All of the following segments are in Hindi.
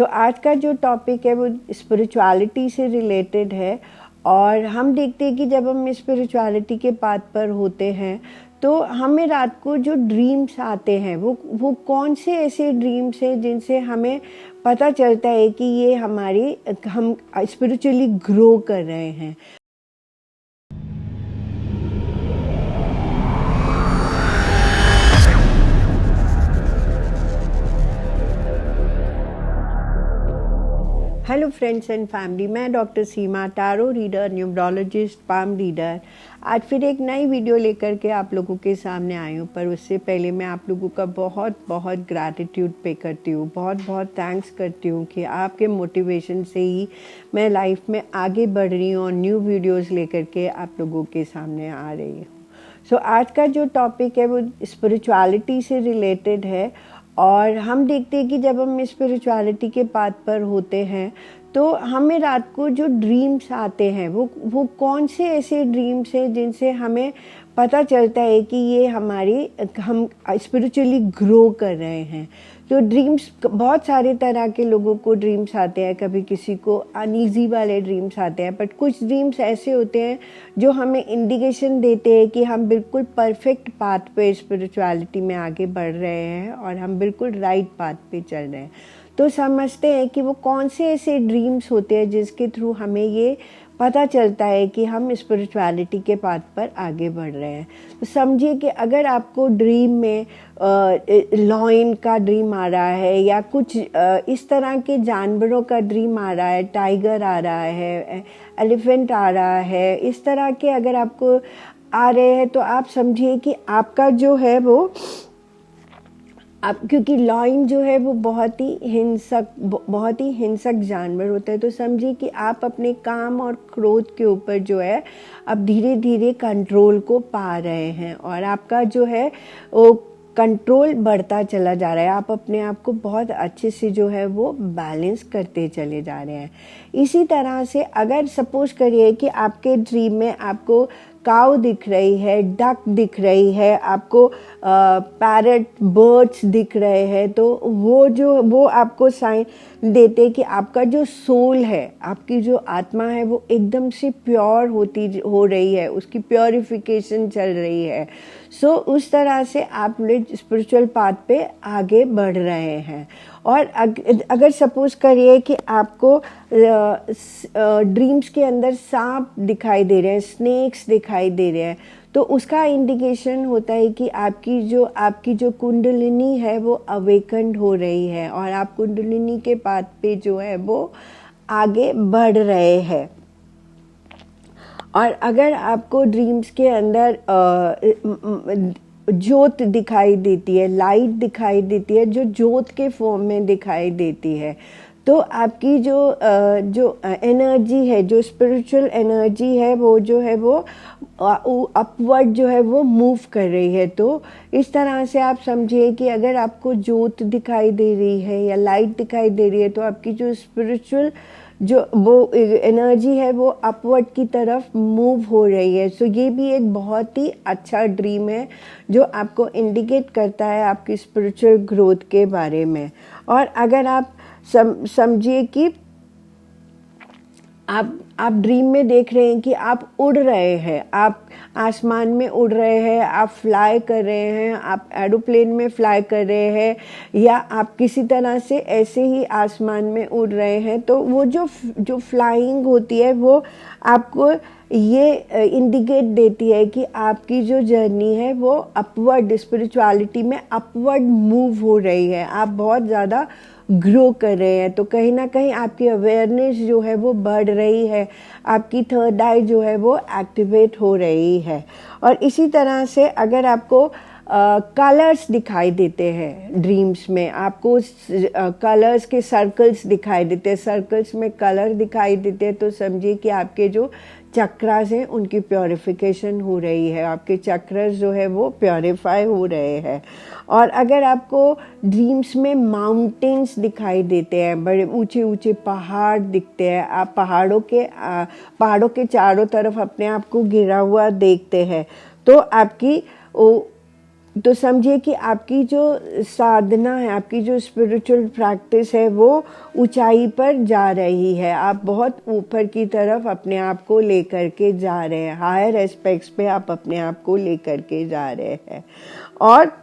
आज का जो टॉपिक है वो स्पिरिचुअलिटी से रिलेटेड है। और हम देखते हैं कि जब हम स्पिरिचुअलिटी के पाथ पर होते हैं तो हमें रात को जो ड्रीम्स आते हैं वो कौन से ऐसे ड्रीम्स हैं जिनसे हमें पता चलता है कि ये हम स्पिरिचुअली ग्रो कर रहे हैं। हेलो फ्रेंड्स एंड फैमिली, मैं doctor Seema, tarot reader, numerologist, palm reader, आज फिर एक नई वीडियो लेकर के आप लोगों के सामने आई हूँ। पर उससे पहले मैं आप लोगों का बहुत बहुत ग्रैटिट्यूड पे करती हूँ, बहुत बहुत थैंक्स करती हूँ कि आपके मोटिवेशन से ही मैं लाइफ में आगे बढ़ रही हूँ और न्यू वीडियोज़ लेकर के आप लोगों के सामने आ रही हूँ। आज का जो टॉपिक है वो स्पिरिचुअलिटी से रिलेटेड है। और हम देखते हैं कि जब हम स्पिरिचुअलिटी के पाथ पर होते हैं तो हमें रात को जो ड्रीम्स आते हैं वो कौन से ऐसे ड्रीम्स हैं जिनसे हमें पता चलता है कि ये हम स्पिरिचुअली ग्रो कर रहे हैं। तो ड्रीम्स बहुत सारे तरह के लोगों को ड्रीम्स आते हैं, कभी किसी को अनईजी वाले ड्रीम्स आते हैं, बट कुछ ड्रीम्स ऐसे होते हैं जो हमें इंडिकेशन देते हैं कि हम बिल्कुल परफेक्ट पाथ पे स्पिरिचुअलिटी में आगे बढ़ रहे हैं और हम बिल्कुल राइट पाथ पे चल रहे हैं। तो समझते हैं कि वो कौन से ऐसे ड्रीम्स होते हैं जिसके थ्रू हमें ये पता चलता है कि हम स्पिरिचुअलिटी के पाथ पर आगे बढ़ रहे हैं। तो समझिए कि अगर आपको ड्रीम में लॉयन का ड्रीम आ रहा है या कुछ इस तरह के जानवरों का ड्रीम आ रहा है, टाइगर आ रहा है, एलिफेंट आ रहा है, इस तरह के अगर आपको आ रहे हैं तो आप समझिए कि आपका जो है वो क्योंकि लॉयन जो है वो बहुत ही हिंसक जानवर होता है। तो समझिए कि आप अपने काम और क्रोध के ऊपर जो है अब धीरे धीरे कंट्रोल को पा रहे हैं और आपका जो है वो कंट्रोल बढ़ता चला जा रहा है। आप अपने आप को बहुत अच्छे से जो है वो बैलेंस करते चले जा रहे हैं। इसी तरह से अगर सपोज करिए कि आपके ड्रीम में आपको काऊ दिख रही है, डक दिख रही है, आपको पैरट, बर्ड्स दिख रहे हैं, तो वो आपको साइन देते कि आपका जो सोल है, आपकी जो आत्मा है वो एकदम से प्योर हो रही है, उसकी प्योरिफिकेशन चल रही है। उस तरह से आप लोग स्पिरिचुअल पाथ पे आगे बढ़ रहे हैं। और अगर सपोज करिए कि आपको ड्रीम्स के अंदर सांप दिखाई दे रहे हैं, स्नेक्स दिखाई दे रहे हैं, तो उसका इंडिकेशन होता है कि आपकी जो कुंडलिनी है वो अवेकन्ड हो रही है और आप कुंडलिनी के पाथ पे जो है वो आगे बढ़ रहे हैं। और अगर आपको ड्रीम्स के अंदर ज्योत दिखाई देती है, लाइट दिखाई देती है, जो ज्योत के फॉर्म में दिखाई देती है, तो आपकी जो एनर्जी है, जो स्पिरिचुअल एनर्जी है वो जो है वो अपवर्ड जो है वो मूव कर रही है। तो इस तरह से आप समझिए कि अगर आपको ज्योत दिखाई दे रही है या लाइट दिखाई दे रही है तो आपकी जो स्पिरिचुअल जो वो एनर्जी है वो अपवर्ड की तरफ मूव हो रही है। ये भी एक बहुत ही अच्छा ड्रीम है जो आपको इंडिकेट करता है आपकी स्पिरिचुअल ग्रोथ के बारे में। और अगर आप समझिए कि आप ड्रीम में देख रहे हैं कि आप उड़ रहे हैं, आप आसमान में उड़ रहे हैं, आप फ्लाई कर रहे हैं, आप एरोप्लेन में फ्लाई कर रहे हैं या आप किसी तरह से ऐसे ही आसमान में उड़ रहे हैं, तो वो जो फ्लाइंग होती है वो आपको ये इंडिकेट देती है कि आपकी जो जर्नी है वो अपवर्ड, स्पिरिचुअलिटी में अपवर्ड मूव हो रही है, आप बहुत ज़्यादा ग्रो कर रहे हैं। तो कहीं ना कहीं आपकी अवेयरनेस जो है वो बढ़ रही है, आपकी थर्ड आई जो है वो एक्टिवेट हो रही है। और इसी तरह से अगर आपको कलर्स दिखाई देते हैं ड्रीम्स में, आपको कलर्स के सर्कल्स दिखाई देते हैं, सर्कल्स में कलर दिखाई देते हैं, तो समझिए कि आपके जो चक्रास हैं उनकी प्योरिफिकेशन हो रही है, आपके चक्रास जो है वो प्योरीफाई हो रहे हैं। और अगर आपको ड्रीम्स में माउंटेन्स दिखाई देते हैं, बड़े ऊंचे ऊंचे पहाड़ दिखते हैं, आप पहाड़ों के चारों तरफ अपने आप को घिरा हुआ देखते हैं, तो आपकी तो समझिए कि आपकी जो साधना है, आपकी जो स्पिरिचुअल प्रैक्टिस है, वो ऊंचाई पर जा रही है। आप बहुत ऊपर की तरफ अपने आप को लेकर के जा रहे हैं, हायर एस्पेक्ट्स पे आप अपने आप को लेकर के जा रहे हैं। और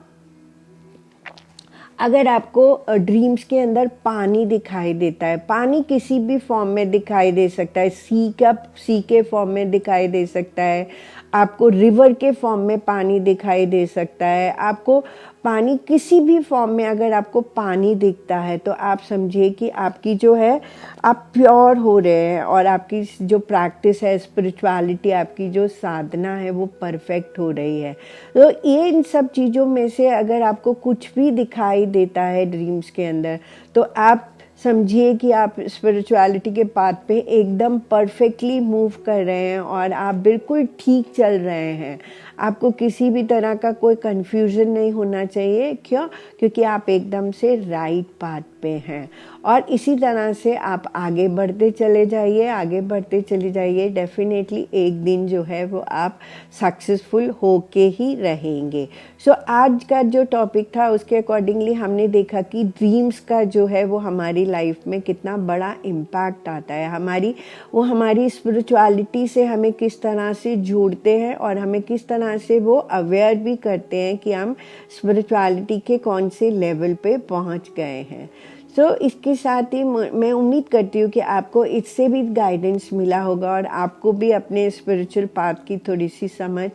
अगर आपको ड्रीम्स के अंदर पानी दिखाई देता है, पानी किसी भी फॉर्म में दिखाई दे सकता है, सी के फॉर्म में दिखाई दे सकता है, आपको रिवर के फॉर्म में पानी दिखाई दे सकता है, आपको पानी किसी भी फॉर्म में अगर आपको पानी दिखता है तो आप समझिए कि आपकी जो है, आप प्योर हो रहे हैं और आपकी जो प्रैक्टिस है, स्पिरिचुअलिटी, आपकी जो साधना है, वो परफेक्ट हो रही है। तो ये इन सब चीज़ों में से अगर आपको कुछ भी दिखाई देता है ड्रीम्स के अंदर, तो आप समझिए कि आप स्पिरिचुअलिटी के पाथ पे एकदम परफेक्टली मूव कर रहे हैं और आप बिल्कुल ठीक चल रहे हैं। आपको किसी भी तरह का कोई कन्फ्यूज़न नहीं होना चाहिए। क्यों? क्योंकि आप एकदम से राइट पाथ पे हैं। और इसी तरह से आप आगे बढ़ते चले जाइए, आगे बढ़ते चले जाइए। डेफिनेटली एक दिन जो है वो आप सक्सेसफुल होके ही रहेंगे। सो आज का जो टॉपिक था उसके अकॉर्डिंगली हमने देखा कि ड्रीम्स का जो है वो हमारी लाइफ में कितना बड़ा इम्पैक्ट आता है। हमारी स्पिरिचुअलिटी से हमें किस तरह से जोड़ते हैं और हमें किस तरह से वो अवेयर भी करते हैं कि हम स्पिरिचुअलिटी के कौन से लेवल पे पहुंच गए हैं। सो इसके साथ ही मैं उम्मीद करती हूँ कि आपको इससे भी गाइडेंस मिला होगा और आपको भी अपने स्पिरिचुअल पाथ की थोड़ी सी समझ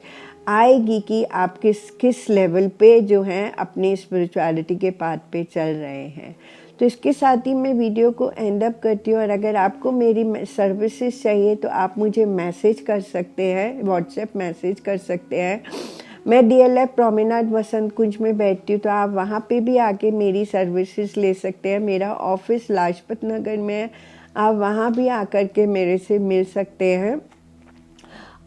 आएगी कि आप किस लेवल पे जो हैं अपनी स्पिरिचुअलिटी के पाथ पे चल रहे हैं। तो इसके साथ ही मैं वीडियो को एंड अप करती हूँ और अगर आपको मेरी सर्विसेज चाहिए तो आप मुझे मैसेज कर सकते हैं, व्हाट्सएप मैसेज कर सकते हैं। मैं DLF प्रोमेनाड वसंत कुंज में बैठती हूँ, तो आप वहाँ पे भी आके मेरी सर्विसेज ले सकते हैं। मेरा ऑफिस लाजपत नगर में है, आप वहाँ भी आकर के मेरे से मिल सकते हैं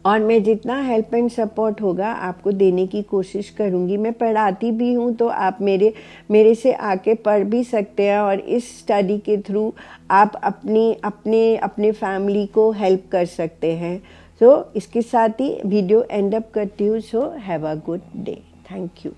और मैं जितना हेल्प एंड सपोर्ट होगा आपको देने की कोशिश करूँगी। मैं पढ़ाती भी हूँ, तो आप मेरे से आके पढ़ भी सकते हैं और इस स्टडी के थ्रू आप अपने फैमिली को हेल्प कर सकते हैं। सो इसके साथ ही वीडियो एंड अप करती हूँ। So have a good day. Thank you.